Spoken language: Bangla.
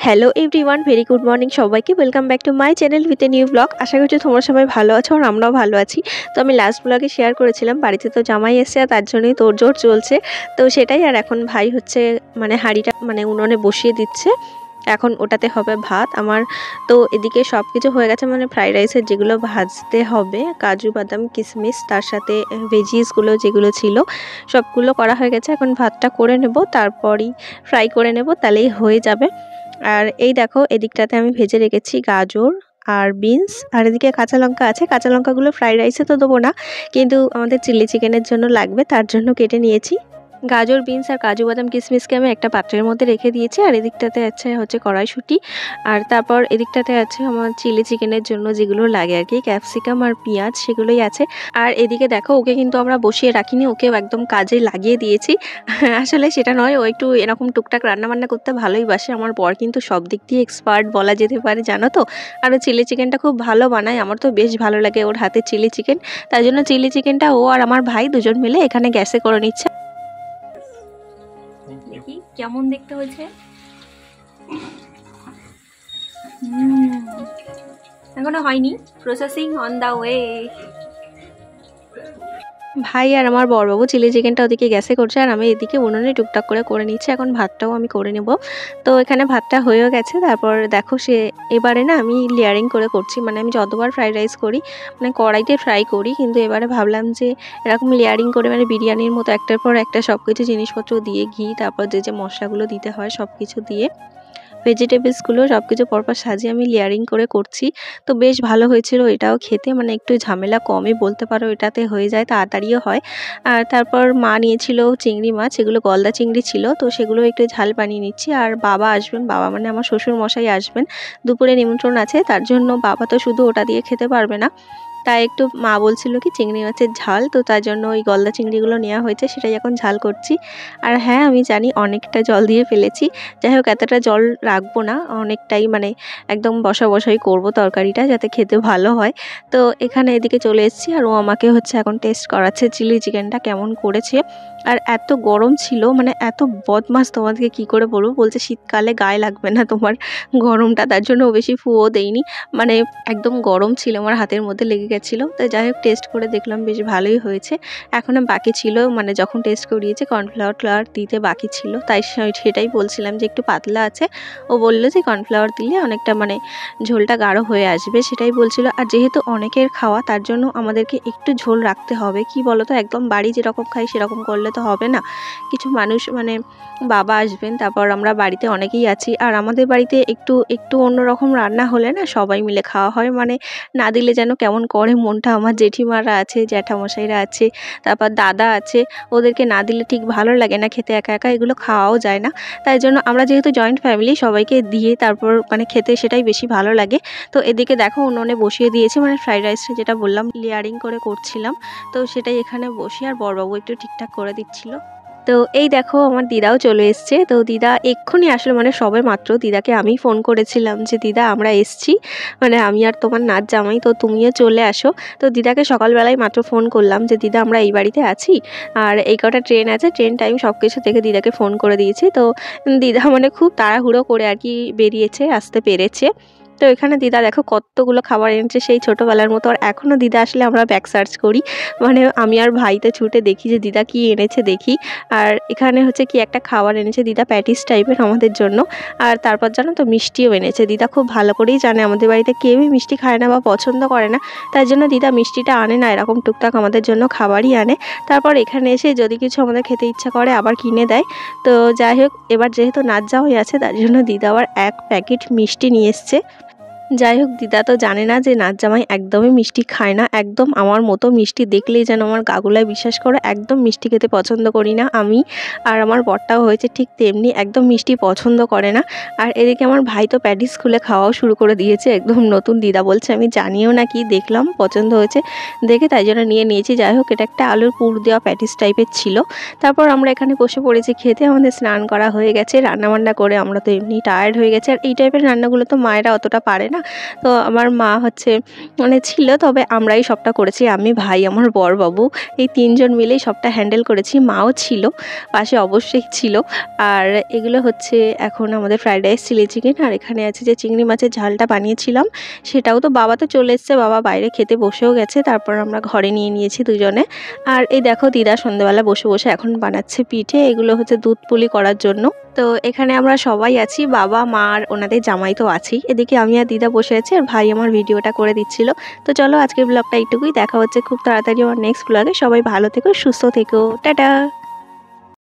Hello everyone, very good morning সবাইকে। Welcome back to my channel with a new blog. আশা করছি তোমরা সবাই ভালো আছো আর আমরাও ভালো আছি। তো আমি লাস্ট ব্লগে শেয়ার করেছিলাম বাড়িতে তো জামাই এসছে আর তার জন্যই তোড়জোড় চলছে। তো সেটাই, আর এখন ভাই হচ্ছে হাঁড়িটা উনুনে বসিয়ে দিচ্ছে। এখন ওটাতে হবে ভাত আমার। তো এদিকে সব কিছু হয়ে গেছে, ফ্রাইড রাইসের যেগুলো ভাজতে হবে, কাজু বাদাম কিশমিশ, তার সাথে ভেজিসগুলো যেগুলো ছিল সবগুলো করা হয়ে গেছে। এখন ভাতটা করে নেব, তারপরই ফ্রাই করে নেব, তাহলেই হয়ে যাবে। আর এই দেখো, এদিকটাতে আমি ভেজে রেখেছি গাজর আর বিনস, আর এদিকে কাঁচা লঙ্কা আছে। কাঁচা লঙ্কাগুলো ফ্রাইড রাইসে তো দেবো না, কিন্তু আমাদের চিলি চিকেনের জন্য লাগবে, তার জন্য কেটে নিয়েছি। গাজর বিনস আর কাজু বাদাম কিশমিশকে আমি একটা পাত্রের মধ্যে রেখে দিয়েছি। আর এদিকটাতে হচ্ছে কড়াইশুঁটি, আর তারপর এদিকটাতে আছে আমার চিলি চিকেনের জন্য যেগুলো লাগে আর কি, ক্যাপসিকাম আর পেঁয়াজ, সেগুলোই আছে। আর এদিকে দেখো, ওকে কিন্তু আমরা বসিয়ে রাখিনি, ওকে একদম কাজে লাগিয়ে দিয়েছি। আসলে সেটা নয়, ও একটু এরকম টুকটাক রান্নাবান্না করতে ভালোই বাসে। আমার বর কিন্তু সব দিক দিয়ে এক্সপার্ট বলা যেতে পারে, জানো তো। আর ও চিলি চিকেনটা খুব ভালো বানায়, আমার তো বেশ ভালো লাগে ওর হাতে চিলি চিকেন। তাই জন্য চিলি চিকেনটা ও আর আমার ভাই দুজন মিলে এখানে গ্যাসে করে নিচ্ছে। দেখি কেমন দেখতে হয়েছে। এখনো হয়নি, প্রসেসিং অন দা ওয়ে। ভাই আর আমার বড়বাবু চিলি চিকেনটা ওদিকে গ্যাসে করছে, আর আমি এদিকে উনুনে টুকটাক করে নিচ্ছি। এখন ভাতটাও আমি করে নেব। তো এখানে ভাতটা হয়েও গেছে। তারপর দেখো, এবারে না আমি লেয়ারিং করে করছি। আমি যতবার ফ্রাইড রাইস করি কড়াইতে ফ্রাই করি, কিন্তু এবারে ভাবলাম যে এরকম লেয়ারিং করে বিরিয়ানির মতো একটার পর একটা সব কিছু জিনিসপত্র দিয়ে, ঘি, তারপর যে মশলাগুলো দিতে হয় সব কিছু দিয়ে, ভেজিটেবলসগুলো সব কিছু পরপর সাজিয়ে আমি লেয়ারিং করে করছি। তো বেশ ভালো হয়েছিল এটাও খেতে, একটু ঝামেলা কমই বলতে পারো, এটাতে হয়ে যায়, তাড়াতাড়িও হয়। আর তারপর মা নিয়েছিল চিংড়ি মাছ, এগুলো গলদা চিংড়ি ছিল, তো সেগুলো একটু ঝাল বানিয়ে নিচ্ছি। আর বাবা আসবেন, বাবা আমার শ্বশুর মশাই আসবেন, দুপুরে নিমন্ত্রণ আছে, তার জন্য বাবা তো শুধু ওটা দিয়ে খেতে পারবে না। তাই একটু মা বলছিল কি চিংড়ি মাছের ঝাল, তো তার জন্য ওই গলদা চিংড়িগুলো নেওয়া হয়েছে, সেটাই এখন ঝাল করছি। আর হ্যাঁ, আমি জানি অনেকটা জল দিয়ে ফেলেছি, যাই হোক এতটা জল রাখবো না, অনেকটাই একদম বসাই করব তরকারিটা, যাতে খেতে ভালো হয়। তো এখানে এদিকে চলে এসেছি, আর ও আমাকে এখন টেস্ট করাচ্ছে চিলি চিকেনটা কেমন করেছে। আর এত গরম ছিল, এত বদমাস, তোমাদেরকে কি করে বলবো। বলছে শীতকালে গায়ে লাগবে না তোমার গরমটা, তার জন্য ও বেশি ফুও দেয়নি, একদম গরম ছিল, আমার হাতের মধ্যে লেগে গেছিলো। তো যাই হোক টেস্ট করে দেখলাম বেশ ভালোই হয়েছে। এখনও বাকি ছিল, যখন টেস্ট করিয়েছে কর্নফ্লাওয়ার দিতে বাকি ছিল, তাই সেটাই বলছিলাম যে একটু পাতলা আছে। ও বললো যে কর্নফ্লাওয়ার দিলে অনেকটা ঝোলটা গাঢ় হয়ে আসবে, সেটাই বলছিল। আর যেহেতু অনেকের খাওয়া, তার জন্য আমাদেরকে একটু ঝোল রাখতে হবে। কি বলো তো, একদম বাড়ি যেরকম খাই সেরকম করলে তো হবে না। কিছু মানুষ বাবা আসবেন, তারপর আমরা বাড়িতে অনেকেই আছি, আর আমাদের বাড়িতে একটু একটু অন্যরকম রান্না হলে না সবাই মিলে খাওয়া হয়, না দিলে যেন কেমন করে মনটা। আমার জেঠিমারা আছে, জ্যাঠামশাইরা আছে, তারপর দাদা আছে, ওদেরকে না দিলে ঠিক ভালো লাগে না খেতে, একা একা এগুলো খাওয়াও যায় না। তাই জন্য আমরা যেহেতু জয়েন্ট ফ্যামিলি, সবাইকে দিয়ে তারপর খেতে সেটাই বেশি ভালো লাগে। তো এদিকে দেখো উনুনে বসিয়ে দিয়েছি, ফ্রাইড রাইসটা যেটা বললাম লেয়ারিং করে করছিলাম, তো সেটাই এখানে বসে, আর বড়বাবু একটু ঠিকঠাক করে দিচ্ছিল। তো এই দেখো আমার দিদাও চলে এসছে। তো দিদা এক্ষুনি আসলে সবে মাত্র দিদাকে আমি ফোন করেছিলাম যে দিদা আমরা এসছি, আমি আর তোমার নাচ জামাই, তো তুমিও চলে আসো। তো দিদাকে সকালবেলায় মাত্র ফোন করলাম যে দিদা আমরা এই বাড়িতে আছি, আর এই কটা ট্রেন আছে, ট্রেন টাইম সব কিছু থেকে দিদাকে ফোন করে দিয়েছি। তো দিদা খুব তাড়াহুড়ো করে আর কি বেরিয়েছে, আসতে পেরেছে। তো এখানে দিদা দেখো কতগুলো খাবার এনেছে, সেই ছোটোবেলার মতো। আর এখনও দিদা আসলে আমরা ব্যাক সার্চ করি, আমি আর ভাইতে ছুটে দেখি যে দিদা কি এনেছে দেখি। আর এখানে হচ্ছে কি একটা খাবার এনেছে দিদা, প্যাটিস টাইপের আমাদের জন্য। আর তারপর জানো তো মিষ্টিও এনেছে। দিদা খুব ভালো করেই জানে আমাদের বাড়িতে কেউই মিষ্টি খায় না বা পছন্দ করে না, তাই জন্য দিদা মিষ্টিটা আনে না, এরকম টুকটাক আমাদের জন্য খাবারই আনে। তারপর এখানে এসে যদি কিছু আমাদের খেতে ইচ্ছা করে আবার কিনে দেয়। তো যাই হোক, এবার যেহেতু নাচ যাওয়াই আছে, তার জন্য দিদা আবার 1 প্যাকেট মিষ্টি নিয়ে এসছে। যাই হোক, দিদা তো জানে না যে নাচ জামাই একদমই মিষ্টি খায় না, একদম আমার মতো। মিষ্টি দেখলেই যেন আমার গাগুলায়, বিশ্বাস করো একদম মিষ্টি খেতে পছন্দ করি না আমি। আর আমার বরটাও হয়েছে ঠিক তেমনি, একদম মিষ্টি পছন্দ করে না। আর এদিকে আমার ভাই তো প্যাটিস খুলে খাওয়াও শুরু করে দিয়েছে, একদম নতুন। দিদা বলছে আমি জানিও না কি দেখলাম, পছন্দ হয়েছে দেখে তাই জন্য নিয়েছি। যাই হোক, এটা একটা আলুর পুর দেওয়া প্যাটিস টাইপের ছিল। তারপর আমরা এখানে বসে পড়েছি খেতে। আমাদের স্নান করা হয়ে গেছে, রান্নাবান্না করে আমরা তো এমনি টায়ার্ড হয়ে গেছে। আর এই টাইপের রান্নাগুলো তো মায়েরা অতটা পারে না, না। তো আমার মা হচ্ছে মানে ছিল, তবে আমরাই সবটা করেছি, আমি, ভাই, আমার বরবাবু, এই 3 জন মিলেই সবটা হ্যান্ডেল করেছি। মাও ছিল পাশে, অবশ্যই ছিল। আর এগুলো হচ্ছে এখন আমাদের ফ্রাইড রাইস, চিলি চিকেন, আর এখানে আছে যে চিংড়ি মাছের ঝালটা বানিয়েছিলাম সেটাও। তো বাবা তো চলে এসছে, বাবা বাইরে খেতে বসেও গেছে, তারপর আমরা ঘরে নিয়ে নিয়েছি দুজনে। আর এই দেখো দিদা সন্ধ্যাবেলা বসে বসে এখন বানাচ্ছে পিঠে, এগুলো হচ্ছে দুধ পুলি করার জন্য। তো এখানে আমরা সবাই আছি, বাবা, মা আর ওনাদের জামাই তো আছেই। এদিকে আমি আর দিদা বসে আছি, আর ভাই আমার ভিডিওটা করে দিচ্ছিল। তো চলো আজকের ব্লগটা এইটুকুই, দেখা হচ্ছে খুব তাড়াতাড়ি আমার নেক্সট ব্লগে। সবাই ভালো থেকো, সুস্থ থেকো, টাটা।